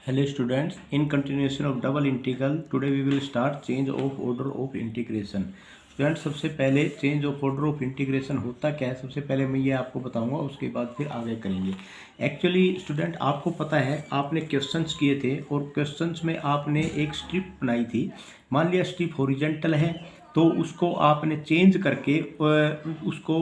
Hello students, in continuation of double integral, today we will start change of order of integration. Student सबसे पहले change of order of integration होता क्या है, सबसे पहले मैं ये आपको बताऊंगा, उसके बाद फिर आगे करेंगे। एक्चुअली स्टूडेंट आपको पता है आपने क्वेश्चंस किए थे और क्वेश्चंस में आपने एक स्ट्रिप बनाई थी। मान लिया स्ट्रिप हॉरिजॉन्टल है तो उसको आपने चेंज करके उसको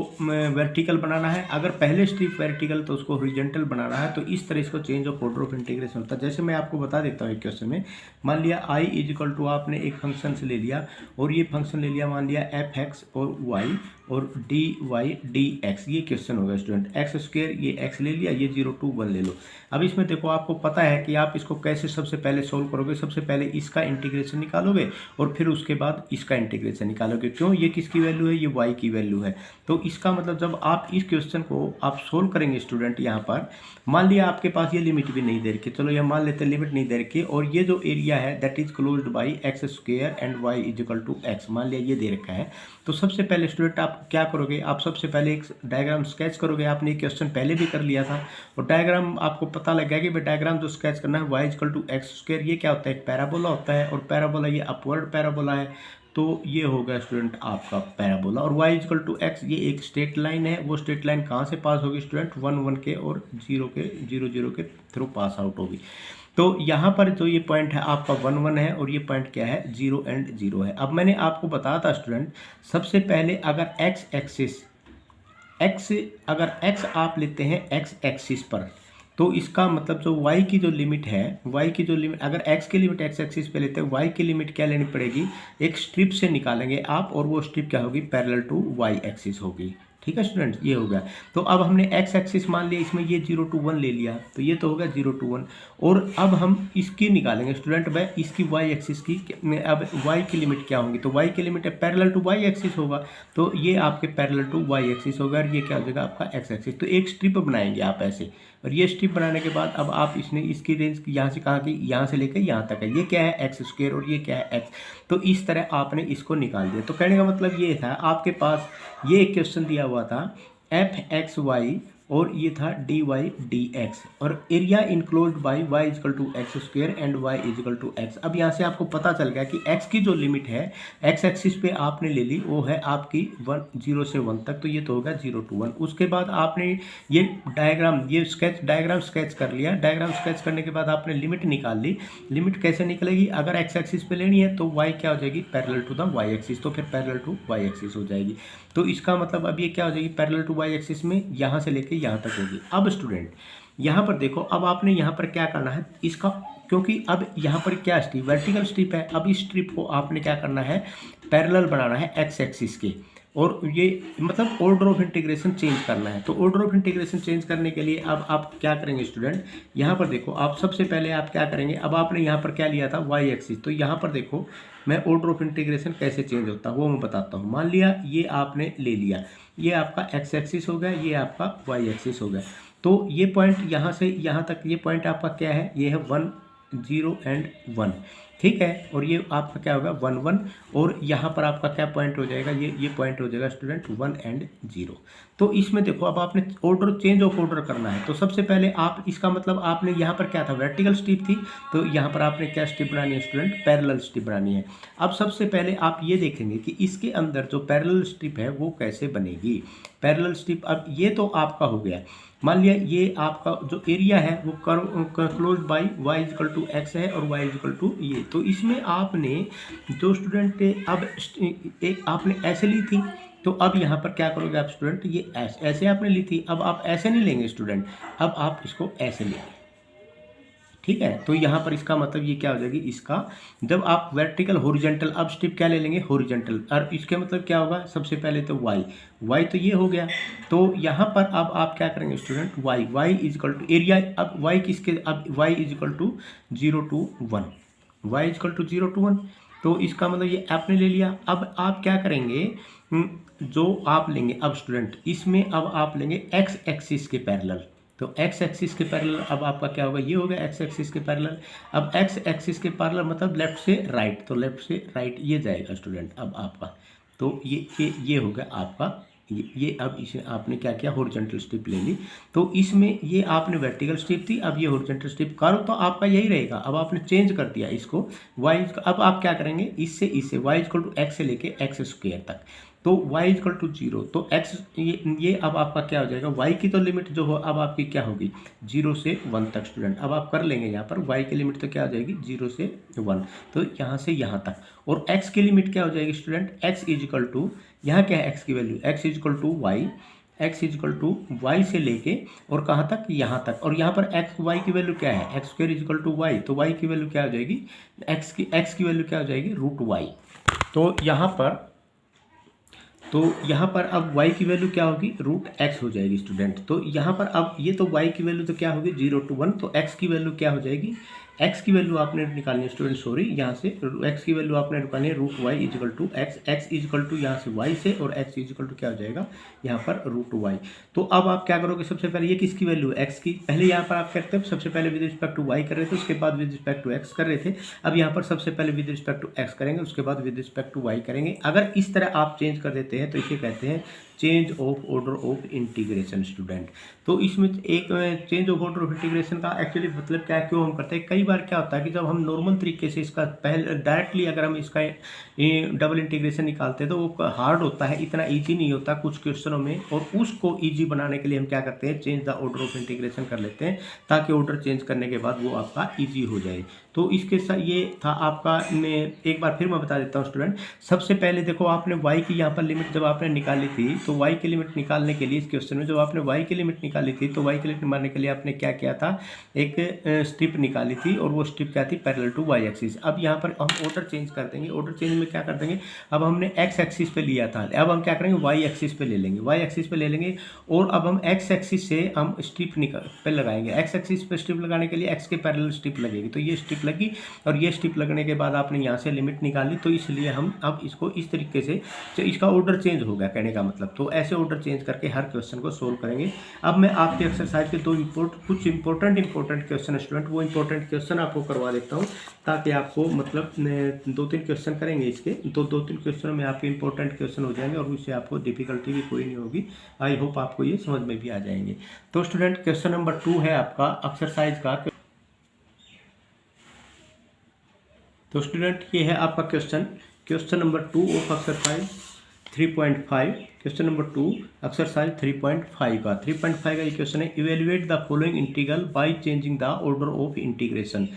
वर्टिकल बनाना है। अगर पहले स्ट्रिप वर्टिकल तो उसको हॉरिजॉन्टल बनाना है। तो इस तरह इसको change of order of integration होता है। जैसे मैं आपको बता देता हूँ एक क्वेश्चन में, मान लिया आई इज इक्वल टू आपने एक फंक्शन से ले लिया और ये फंक्शन ले लिया मान लिया एफ एक्स और वाई और डी वाई डी एक्स। ये क्वेश्चन होगा स्टूडेंट, एक्स स्क्वायर ये एक्स ले लिया, ये 0 to 1 ले लो। अब इसमें देखो आपको पता है कि आप इसको कैसे सबसे पहले सोल्व करोगे। सबसे पहले इसका इंटीग्रेशन निकालोगे और फिर उसके बाद इसका इंटीग्रेशन निकालोगे। क्यों, ये किसकी वैल्यू है, ये वाई की वैल्यू है। तो इसका मतलब जब आप इस क्वेश्चन को आप सोल्व करेंगे स्टूडेंट, यहाँ पर मान लिया आपके पास ये लिमिट भी नहीं दे रखी, चलो ये मान लेते हैं लिमिट नहीं दे रखी, और ये जो एरिया है that is closed by x square and y is equal to x, मान लिया ये दे रखा है। तो सबसे पहले स्टूडेंट आप क्या करोगे, आप सबसे पहले एक डायग्राम स्केच करोगे। आपने ये क्वेश्चन पहले भी कर लिया था और डायग्राम आपको पता लग गया कि भाई डायग्राम जो स्केच करना है y equal to x square, ये क्या होता है, एक पैराबोला होता है और पैराबोला ये अपवर्ड पैराबोला है। तो ये होगा स्टूडेंट आपका पैराबोला। और y इक्वल टू एक्स ये एक स्ट्रेट लाइन है। वो स्ट्रेट लाइन कहाँ से पास होगी स्टूडेंट, 1 1 के और 0 के 0 0 के थ्रू पास आउट होगी। तो यहाँ पर जो ये पॉइंट है आपका 1 1 है और ये पॉइंट क्या है, 0 एंड 0 है। अब मैंने आपको बताया था स्टूडेंट, सबसे पहले अगर x एक्सिस अगर x आप लेते हैं x एक्सिस पर, तो इसका मतलब जो y की जो लिमिट है, y की जो लिमिट अगर x की लिमिट x एक्सिस पे लेते हैं, y की लिमिट क्या लेनी पड़ेगी, एक स्ट्रिप से निकालेंगे आप, और वो स्ट्रिप क्या होगी, पैरेलल टू y एक्सिस होगी। ठीक है स्टूडेंट, ये हो गया। तो अब हमने x एक्सिस मान लिया, इसमें ये 0 to 1 ले लिया, तो ये तो होगा 0 to 1। और अब हम इसकी निकालेंगे स्टूडेंट भाई, इसकी y एक्सिस की। अब y की लिमिट क्या होगी, तो y की लिमिट है पैरेलल टू y एक्सिस होगा, तो ये आपके पैरेलल टू y एक्सिस होगा और ये क्या हो जाएगा आपका x एक्सिस। तो एक स्ट्रिप बनाएंगे आप ऐसे, और ये स्ट्रिप बनाने के बाद अब आप इसने इसकी रेंज यहाँ से कहाँ की, यहाँ से लेकर यहाँ तक है। ये क्या है, एक्स स्क्वायर और ये क्या है, एक्स। तो इस तरह आपने इसको निकाल दिया। तो कहने का मतलब ये था, आपके पास ये एक क्वेश्चन दिया हुआ था एफ एक्स वाई और ये था डी वाई डी एक्स, और area enclosed by y equal to x square and y equal to x. अब यहाँ से आपको पता चल गया कि एक्स की जो लिमिट है एक्स एक्सिस पे आपने ले ली, वो है आपकी 0 से 1 तक, तो ये तो होगा 0 to 1। उसके बाद आपने ये डायग्राम स्केच कर लिया। डायग्राम स्केच करने के बाद आपने लिमिट निकाल ली। लिमिट कैसे निकलेगी, अगर एक्स एक्सिस पे लेनी है तो वाई क्या हो जाएगी, parallel to the y axis, तो फिर पैरेलल टू वाई एक्सिस हो जाएगी। तो इसका मतलब अब ये क्या हो जाएगी, पैरेलल टू वाई एक्सिस में यहाँ से लेके यहाँ तक होगी। अब स्टूडेंट यहाँ पर देखो, अब आपने यहाँ पर क्या करना है इसका, क्योंकि अब यहाँ पर क्या स्ट्रिप, वर्टिकल स्ट्रिप है। अब इस स्ट्रिप को आपने क्या करना है, पैरेलल बनाना है एक्स एक्सिस के, और ये मतलब ऑर्डर ऑफ इंटीग्रेशन चेंज करना है। तो ऑर्डर ऑफ इंटीग्रेशन चेंज करने के लिए अब आप क्या करेंगे स्टूडेंट, यहाँ पर देखो, आप सबसे पहले आप क्या करेंगे, अब आपने यहाँ पर क्या लिया था, वाई एक्सिस। तो यहाँ पर देखो मैं ऑर्डर ऑफ इंटीग्रेशन कैसे चेंज होता है वो मैं बताता हूँ। मान लिया ये आपने ले लिया, ये आपका एक्स एक्सिस हो गया, ये आपका वाई एक्सिस हो गया। तो ये पॉइंट यहाँ से यहाँ तक, ये पॉइंट आपका क्या है, ये है 1 0 एंड 1, ठीक है। और ये आपका क्या होगा 1 1, और यहाँ पर आपका क्या पॉइंट हो जाएगा, ये पॉइंट हो जाएगा स्टूडेंट 1 एंड 0। तो इसमें देखो अब आपने ऑर्डर चेंज ऑफ ऑर्डर करना है। तो सबसे पहले आप इसका मतलब आपने यहाँ पर क्या था, वर्टिकल स्ट्रिप थी, तो यहाँ पर आपने क्या स्ट्रिप बनानी है स्टूडेंट, पैरेलल स्ट्रिप बनानी है। अब सबसे पहले आप ये देखेंगे कि इसके अंदर जो पैरेलल स्ट्रिप है वो कैसे बनेगी। पैरेलल स्ट्रिप, अब ये तो आपका हो गया। मान लिया ये आपका जो एरिया है वो close by y equal to x है और वाई इजकल टू ये। तो इसमें आपने जो स्टूडेंट अब एक आपने ऐसे ली थी, तो अब यहाँ पर क्या करोगे आप स्टूडेंट, ये ऐसे आपने ली थी, अब आप ऐसे नहीं लेंगे स्टूडेंट, अब आप इसको ऐसे लेंगे, ठीक है। तो यहाँ पर इसका मतलब ये क्या हो जाएगी, इसका जब आप वर्टिकल हॉरिजॉन्टल, अब स्ट्रिप क्या ले लेंगे, हॉरिजॉन्टल, और इसके मतलब क्या होगा, सबसे पहले तो वाई तो ये हो गया। तो यहाँ पर अब आप क्या करेंगे student, y is equal to area, अब वाई किसके, अब y is equal to 0 to 1, y is equal to 0 to 1। तो इसका मतलब ये आपने ले लिया। अब आप क्या करेंगे, जो आप लेंगे अब स्टूडेंट, इसमें अब आप लेंगे एक्स एक्सिस के पैरेलल। तो एक्स एक्सिस के पैरेलल अब आपका क्या होगा, ये होगा एक्स एक्सिस के पैरेलल। अब एक्स एक्सिस के पैरेलल मतलब लेफ्ट से राइट, तो लेफ्ट से राइट ये जाएगा स्टूडेंट अब आपका। तो ये हो गया आपका ये अब इसे आपने क्या किया, हॉरिजॉन्टल स्ट्रिप ले ली। तो इसमें ये आपने वर्टिकल स्ट्रिप थी, अब ये हॉरिजॉन्टल स्ट्रिप करो तो आपका यही रहेगा। अब आपने चेंज कर दिया इसको वाई, अब आप क्या करेंगे, इससे इसे वाई इक्वल टू एक्स से लेके एक्स स्क्वायर तक, तो y इक्वल टू 0, तो x ये अब आपका क्या हो जाएगा, y की तो लिमिट जो हो अब आपकी क्या होगी 0 से 1 तक। स्टूडेंट अब आप कर लेंगे यहाँ पर y की लिमिट तो क्या हो जाएगी 0 से 1, तो यहाँ से यहाँ तक। और x की लिमिट क्या हो जाएगी स्टूडेंट, x इजिकल टू, यहाँ क्या है x की value, x equal to y, x equal to y से लेके और कहाँ तक, यहाँ तक। और यहाँ पर y की वैल्यू क्या है, x square equal to y, तो y की वैल्यू क्या हो जाएगी, x की वैल्यू क्या हो जाएगी √y। तो यहाँ पर अब y की वैल्यू क्या होगी √x हो जाएगी स्टूडेंट। तो यहाँ पर अब ये तो y की वैल्यू तो क्या होगी 0 to 1, तो x की वैल्यू क्या हो जाएगी, x की वैल्यू आपने निकालनी है स्टूडेंट, सॉरी यहाँ से x की वैल्यू आपने निकालनी है √y equal to x equal to यहाँ से y से, और x इजिकल टू क्या हो जाएगा यहाँ पर √y। तो अब आप क्या करोगे, सबसे पहले ये किसकी वैल्यू है x की, पहले यहाँ पर आप करते हैं सबसे पहले विद रिस्पेक्ट टू y कर रहे थे, उसके बाद विद रिस्पेक्ट टू x कर रहे थे। अब यहाँ पर सबसे पहले विद रिस्पेक्ट टू x करेंगे, उसके बाद विद रिस्पेक्ट टू y करेंगे। अगर इस तरह आप चेंज कर देते हैं तो इसे कहते हैं change of order of integration student. तो इसमें एक change of order of integration का एक्चुअली मतलब क्या है, क्यों हम करते हैं, कई बार क्या होता है कि जब हम नॉर्मल तरीके से इसका पहले डायरेक्टली अगर हम इसका डबल इंटीग्रेशन निकालते हैं तो वो हार्ड होता है, इतना ईजी नहीं होता कुछ क्वेश्चनों में, और उसको ईजी बनाने के लिए हम क्या करते हैं, change the order of integration कर लेते हैं, ताकि ऑर्डर चेंज करने के बाद वो आपका ईजी हो जाए। तो इसके साथ ये था आपका, एक बार फिर मैं बता देता हूँ स्टूडेंट। सबसे पहले देखो आपने y की यहाँ पर लिमिट जब आपने निकाली थी, तो y की लिमिट निकालने के लिए इस क्वेश्चन में जब आपने y की लिमिट निकाली थी, तो y की लिमिट निकालने के लिए आपने क्या किया था, एक स्ट्रिप निकाली थी, और वो स्ट्रिप क्या थी, पैरेलल टू y एक्सिस। अब यहाँ पर हम ऑर्डर चेंज कर देंगे, ऑर्डर चेंज में क्या कर देंगे, अब हमने x एक्सिस पे लिया था, अब हम क्या करेंगे y एक्सिस पे ले लेंगे, y एक्सिस पे ले लेंगे, और अब हम x एक्सिस से हम स्ट्रिप पे लगाएंगे। x एक्सिस पे स्ट्रिप लगाने के लिए x के पैरेलल स्ट्रिप लगेगी, तो ये स्ट्रिप लगी, और ये स्ट्रिप लगने के बाद आपने यहाँ से लिमिट निकाली, तो इसलिए हम अब इसको इस तरीके से, तो इसका ऑर्डर चेंज हो गया कहने का मतलब। तो ऐसे ऑर्डर चेंज करके हर क्वेश्चन को सोल्व करेंगे। अब मैं आपके एक्सरसाइज के कुछ इंपॉर्टेंट क्वेश्चन स्टूडेंट, वो इंपॉर्टेंट क्वेश्चन आपको करवा देता हूँ, ताकि आपको मतलब 2-3 क्वेश्चन करेंगे इसके, तो 2-3 क्वेश्चनों में आपके इंपॉर्टेंट क्वेश्चन हो जाएंगे, और उससे आपको डिफिकल्टी भी कोई नहीं होगी। आई होप आपको ये समझ में भी आ जाएंगे। तो स्टूडेंट क्वेश्चन नंबर 2 है आपका एक्सरसाइज का। तो स्टूडेंट ये है आपका question number 2 of exercise 3.5। Question number 2 exercise 3.5 का 3.5 का ये क्वेश्चन है, evaluate the following integral by changing the order of integration.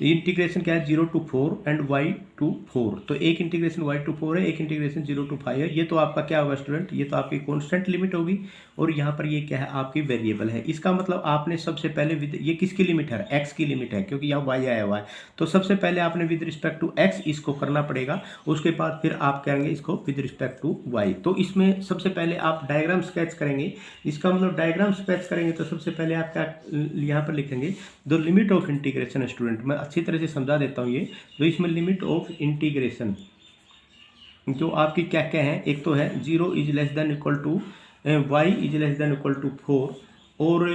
Integration क्या है 0 to 4 एंड y to 4। तो एक इंटीग्रेशन y to 4 है, एक इंटीग्रेशन 0 to 5 है। ये तो आपका क्या होगा स्टूडेंट, ये तो आपकी कांस्टेंट लिमिट होगी, और यहाँ पर ये क्या है आपकी वेरिएबल है। इसका मतलब आपने सबसे पहले ये किसकी लिमिट है, x की लिमिट है, क्योंकि यहाँ y आया हुआ है। तो सबसे पहले आपने विद रिस्पेक्ट टू x इसको करना पड़ेगा, उसके बाद फिर आप करेंगे इसको विद रिस्पेक्ट टू y। तो इसमें सबसे पहले आप डायग्राम स्केच करेंगे। इसका मतलब डायग्राम स्केच करेंगे तो सबसे पहले आप क्या यहाँ पर लिखेंगे, the limit of integration. Student मैं अच्छी तरह से समझा देता हूँ ये। तो इसमें लिमिट ऑफ इंटीग्रेशन जो आपकी क्या क्या है, एक तो है 0 is less than equal to y is less than equal to 4, और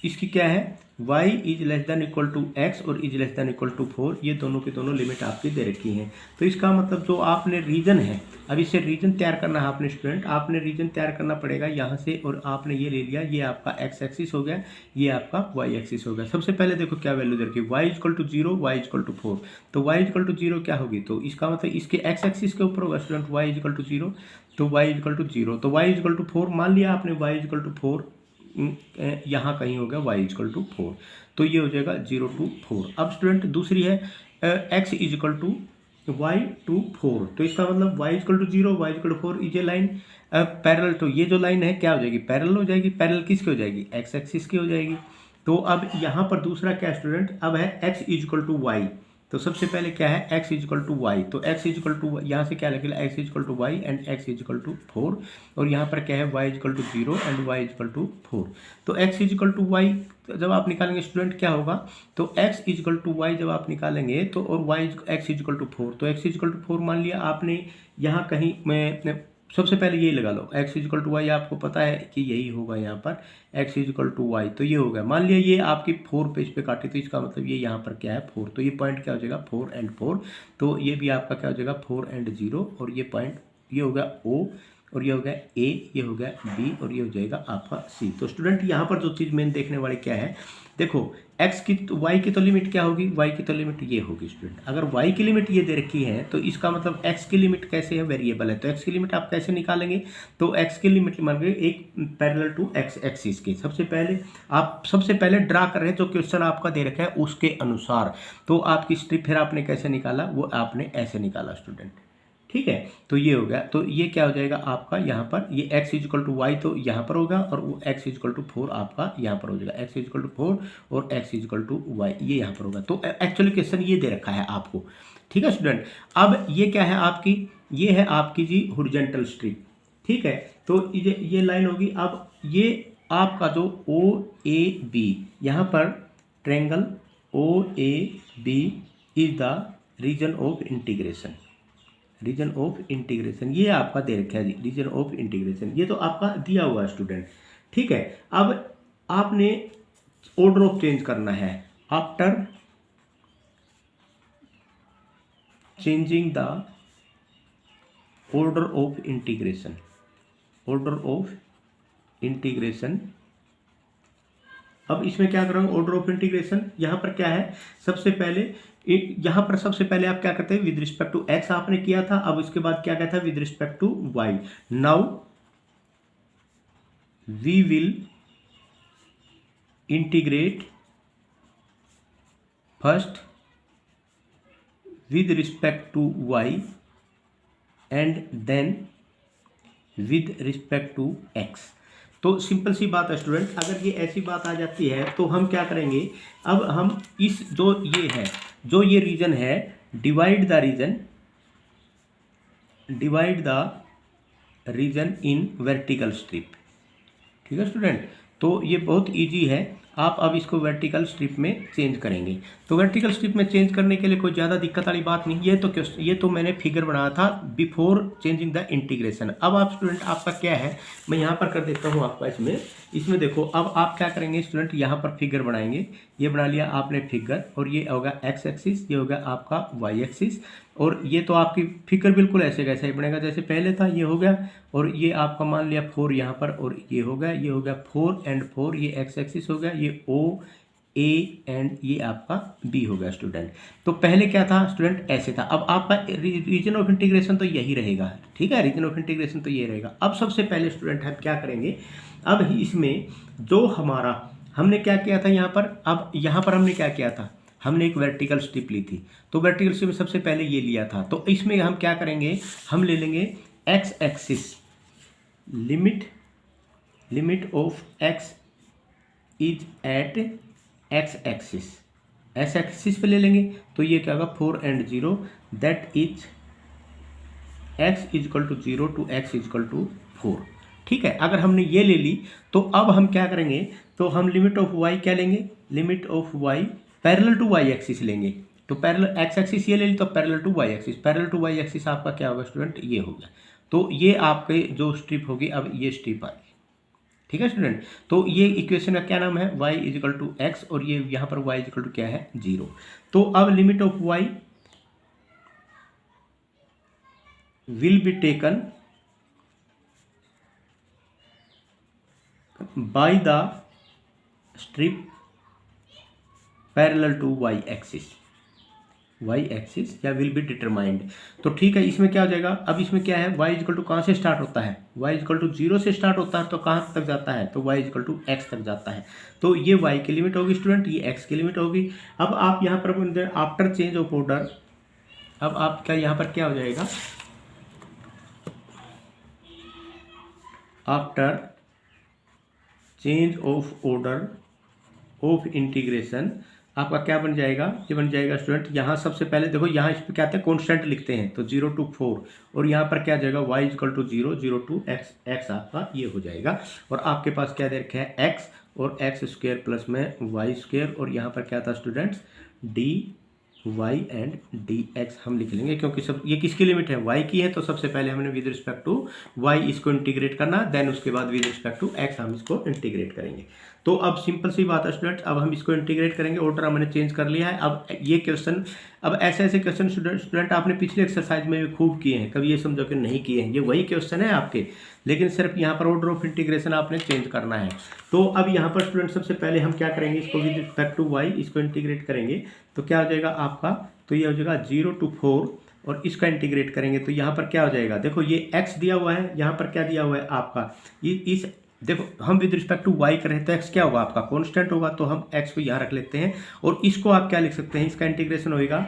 इसकी क्या है y is less than equal to x और is less than equal to 4। ये दोनों के दोनों लिमिट आपकी दे रखी हैं। तो इसका मतलब जो आपने रीजन है, अब इसे रीजन तैयार करना है आपने स्टूडेंट, आपने रीजन तैयार करना पड़ेगा यहाँ से, और आपने ये ले लिया, ये आपका x एक्सिस हो गया, ये आपका y एक्सिस हो गया। सबसे पहले देखो क्या वैल्यू दे रखी है, y equal to 0, y equal to 4। तो y इक्वल टू 0 क्या होगी, तो इसका मतलब इसके x एक्सिस के ऊपर होगा स्टूडेंट y इक्वल टू 0, तो y इक्वल टू 0, तो y इक्वल टू 4 मान लिया आपने, y इक्वल टू 4 यहाँ कहीं हो गया y इक्वल टू 4, तो ये हो जाएगा 0 to 4। अब स्टूडेंट दूसरी है x is equal to y to 4। तो इसका मतलब y equal to 0, y equal to 4, ये लाइन पैरेलल, तो ये जो लाइन है क्या हो जाएगी, पैरेलल हो जाएगी। पैरेलल किसकी हो जाएगी, x एक्सिस की हो जाएगी। तो अब यहाँ पर दूसरा क्या स्टूडेंट, अब है x is equal to y। तो सबसे पहले क्या है x is equal to y, तो x इज इक्वल टू यहाँ से क्या लगेगा x is equal to y and x is equal to 4, और यहाँ पर क्या है y is equal to 0 and y is equal to 4। तो x is equal to y जब आप निकालेंगे स्टूडेंट क्या होगा, तो x is equal to y जब आप निकालेंगे तो, और y x is equal to 4, तो x इज इक्वल टू 4 मान लिया आपने। यहाँ कहीं मैं सबसे पहले यही लगा लो, x is equal to y आपको पता है कि यही होगा यहाँ पर x is equal to y, तो ये हो गया। मान लिया ये आपकी 4 पे इस पे काटी, तो इसका मतलब ये यहाँ पर क्या है 4, तो ये पॉइंट क्या हो जाएगा 4 एंड 4, तो ये भी आपका क्या हो जाएगा 4 एंड 0, और ये पॉइंट ये हो गया O और ये हो गया ए, ये हो गया बी और ये हो जाएगा आपका सी। तो स्टूडेंट यहाँ पर जो चीज़ मेन देखने वाली क्या है, देखो x की y की तो लिमिट क्या होगी, y की तो लिमिट ये होगी स्टूडेंट। अगर y की लिमिट ये दे रखी है तो इसका मतलब x की लिमिट कैसे है, वेरिएबल है, तो x की लिमिट आप कैसे निकालेंगे, तो x की लिमिट मांगे एक पैरेलल टू x एक्सिस के। सबसे पहले ड्रा कर रहे हैं जो क्वेश्चन आपका दे रखा है उसके अनुसार। तो आपकी स्ट्रिप फिर आपने कैसे निकाला, वो आपने ऐसे निकाला स्टूडेंट, ठीक है। तो ये हो गया, तो ये क्या हो जाएगा आपका यहाँ पर, ये x इजकल टू वाई तो यहाँ पर होगा और वो x इजकल टू 4 आपका यहाँ पर हो जाएगा, x इजकल टू 4 और x इजकल टू वाई ये यहाँ पर होगा। तो एक्चुअली क्वेश्चन ये दे रखा है आपको, ठीक है स्टूडेंट। अब ये क्या है आपकी, ये है आपकी जी हॉरिजॉन्टल स्ट्रिप, ठीक है। तो ये लाइन होगी। अब ये आपका जो ओ ए बी, यहाँ पर triangle O A B is the region of integration, region of integration ये आपका दे रखा है जी, रीजन ऑफ इंटीग्रेशन ये तो आपका दिया हुआ है स्टूडेंट, ठीक है। अब आपने ऑर्डर ऑफ चेंज करना है, after changing the order of integration, order of integration. अब इसमें क्या करूँगा, ऑर्डर ऑफ इंटीग्रेशन यहाँ पर क्या है, सबसे पहले यहाँ पर सबसे पहले आप क्या करते हैं, विद रिस्पेक्ट टू एक्स आपने किया था, अब इसके बाद क्या कहता है, with respect to y. Now we will integrate first with respect to y and then with respect to x. तो सिंपल सी बात है स्टूडेंट, अगर ये ऐसी बात आ जाती है तो हम क्या करेंगे, अब हम इस जो ये है, जो ये रीजन है, divide the region in vertical strip, ठीक है स्टूडेंट। तो ये बहुत इजी है, आप अब इसको वर्टिकल स्ट्रिप में चेंज करेंगे। तो वर्टिकल स्ट्रिप में चेंज करने के लिए कोई ज़्यादा दिक्कत वाली बात नहीं, ये तो मैंने फिगर बनाया था बिफोर चेंजिंग द इंटीग्रेशन। अब आप स्टूडेंट आपका क्या है, मैं यहाँ पर कर देता हूँ आपका, इसमें देखो अब आप क्या करेंगे स्टूडेंट, यहाँ पर फिगर बनाएंगे, ये बना लिया आपने फिगर, और ये होगा एक्स एक्सिस, ये होगा आपका वाई एक्सिस, और ये तो आपकी फिगर बिल्कुल ऐसे कैसे ही बनेगा जैसे पहले था, ये हो गया, और ये आपका मान लिया 4 यहाँ पर, और ये हो गया 4 एंड 4, ये एक्स एक्सिस हो गया, ये ओ ए एंड ये आपका बी हो गया स्टूडेंट। तो पहले क्या था स्टूडेंट, ऐसे था। अब आपका रीजन ऑफ इंटीग्रेशन तो यही रहेगा, ठीक है, रीजन ऑफ इंटीग्रेशन तो ये रहेगा। अब सबसे पहले स्टूडेंट हम क्या करेंगे, अब इसमें जो हमारा हमने क्या किया था यहाँ पर, अब यहाँ पर हमने क्या किया था, हमने एक वर्टिकल स्ट्रिप ली थी, तो वर्टिकल स्ट्रिप में सबसे पहले ये लिया था। तो इसमें हम क्या करेंगे, हम ले लेंगे x axis, limit of x is at x axis, x axis पे ले लेंगे, तो ये क्या होगा 4 and 0, that is x equal to 0 to x equal to 4, ठीक है। अगर हमने ये ले ली तो अब हम क्या करेंगे, तो हम लिमिट ऑफ वाई क्या लेंगे, limit of y parallel to y axis लेंगे। तो पैरेलल एक्स एक्सिस ये ले ली, तो parallel to y axis, parallel to y axis आपका क्या होगा स्टूडेंट, ये होगा। तो ये आपके जो स्ट्रिप होगी, अब ये स्ट्रिप आएगी, ठीक है स्टूडेंट। तो ये इक्वेशन का क्या नाम है, y इजिकल टू एक्स, और ये यहाँ पर y इजिकल टू क्या है 0। तो अब limit of y will be taken by the strip parallel to y axis या विल बी डिटरमाइंड। तो ठीक है, इसमें क्या हो जाएगा, अब इसमें क्या है, y इजकल टू कहाँ से स्टार्ट होता है, y इजकल टू 0 से स्टार्ट होता है, तो कहाँ तक जाता है, तो y इजकल टू x तक जाता है। तो ये y की लिमिट होगी स्टूडेंट, ये x की लिमिट होगी। अब आप यहाँ पर आफ्टर चेंज ऑफ ऑर्डर, अब आपका यहाँ पर क्या हो जाएगा, after change of order of integration आपका क्या बन जाएगा, ये बन जाएगा स्टूडेंट, यहाँ सबसे पहले देखो, यहाँ इस पर क्या आते हैं, कॉन्स्टेंट लिखते हैं, तो 0 टू 4, और यहाँ पर क्या जाएगा y is equal to 0, 0 to x आपका ये हो जाएगा। और आपके पास क्या दे रखा है, x और एक्स स्क्वायर प्लस में वाई स्क्वायर, और यहाँ पर क्या था students, d y and d x हम लिख लेंगे, क्योंकि सब ये किसकी लिमिट है, y की है। तो सबसे पहले हमने विद रिस्पेक्ट टू y इसको इंटीग्रेट करना, देन उसके बाद विद रिस्पेक्ट टू x हम इसको इंटीग्रेट करेंगे। तो अब सिंपल सी बात है स्टूडेंट, अब हम इसको इंटीग्रेट करेंगे, ऑर्डर हमने चेंज कर लिया है। अब ये क्वेश्चन, अब ऐसे ऐसे क्वेश्चन स्टूडेंट आपने पिछले एक्सरसाइज में भी खूब किए हैं, कभी ये समझो कि नहीं किए हैं, ये वही क्वेश्चन है आपके, लेकिन सिर्फ यहाँ पर ऑर्डर ऑफ इंटीग्रेशन आपने चेंज करना है। तो अब यहाँ पर स्टूडेंट सबसे पहले हम क्या करेंगे, इसको विद रिस्पेक्ट टू वाई इसको इंटीग्रेट करेंगे, तो क्या हो जाएगा आपका, तो ये हो जाएगा 0 to 4 और इसका इंटीग्रेट करेंगे तो यहाँ पर क्या हो जाएगा, देखो ये x दिया हुआ है, यहाँ पर क्या दिया हुआ है आपका, इस देखो हम विद रिस्पेक्ट टू y करें तो x क्या होगा आपका, कांस्टेंट होगा, तो हम x को यहाँ रख लेते हैं। और इसको आप क्या लिख सकते हैं, इसका इंटीग्रेशन होगा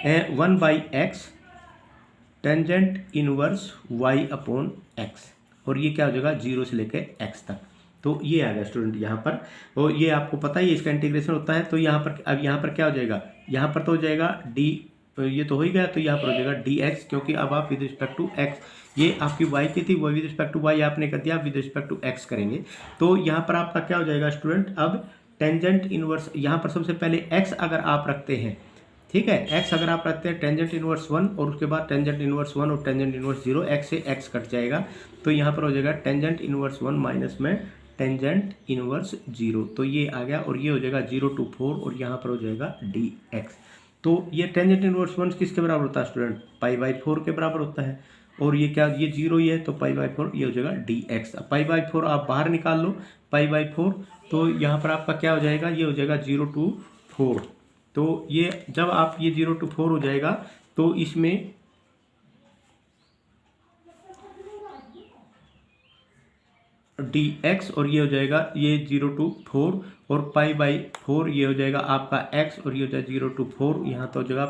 1/x tangent inverse y upon x, और ये क्या हो जाएगा 0 से लेके x तक। तो ये आ गया स्टूडेंट यहाँ पर, तो ये आपको पता ही इसका इंटीग्रेशन होता है। तो यहाँ पर अब यहाँ पर क्या हो जाएगा, यहाँ पर तो हो जाएगा d, ये तो हो ही गया, तो यहाँ पर हो जाएगा dx, क्योंकि अब आप विद रिस्पेक्ट टू x, ये आपकी y की थी, वो विद रिस्पेक्ट टू y आपने कर दिया, विद रिस्पेक्ट टू x करेंगे। तो यहाँ पर आपका क्या हो जाएगा स्टूडेंट, अब टेंजेंट इनवर्स, यहाँ पर सबसे पहले x अगर आप रखते हैं, ठीक है, x अगर आप रखते हैं टेंजेंट इनवर्स 1 और उसके बाद टेंजेंट इनवर्स 1 और टेंजेंट इनवर्स 0, x से x कट जाएगा, तो यहाँ पर हो जाएगा टेंजेंट इनवर्स 1 माइनस में टेंजेंट इनवर्स 0, तो ये आ गया, और ये हो जाएगा 0 to 4 और यहाँ पर हो जाएगा dx। तो ये टेंजेंट इनवर्स 1 किसके बराबर होता है स्टूडेंट, π/4 के बराबर होता है, और ये क्या, ये 0 ही है, तो π/4 ये हो जाएगा dx। अब π/4 आप बाहर निकाल लो, π/4, तो यहाँ पर आपका क्या हो जाएगा, ये हो जाएगा 0 to 4। तो ये जब आप ये 0 to 4 हो जाएगा तो इसमें dx, और ये हो जाएगा ये 0 to 4 और π/4 ये हो जाएगा आपका x, और ये हो जाएगा 0 to 4, यहाँ तो हो जाएगा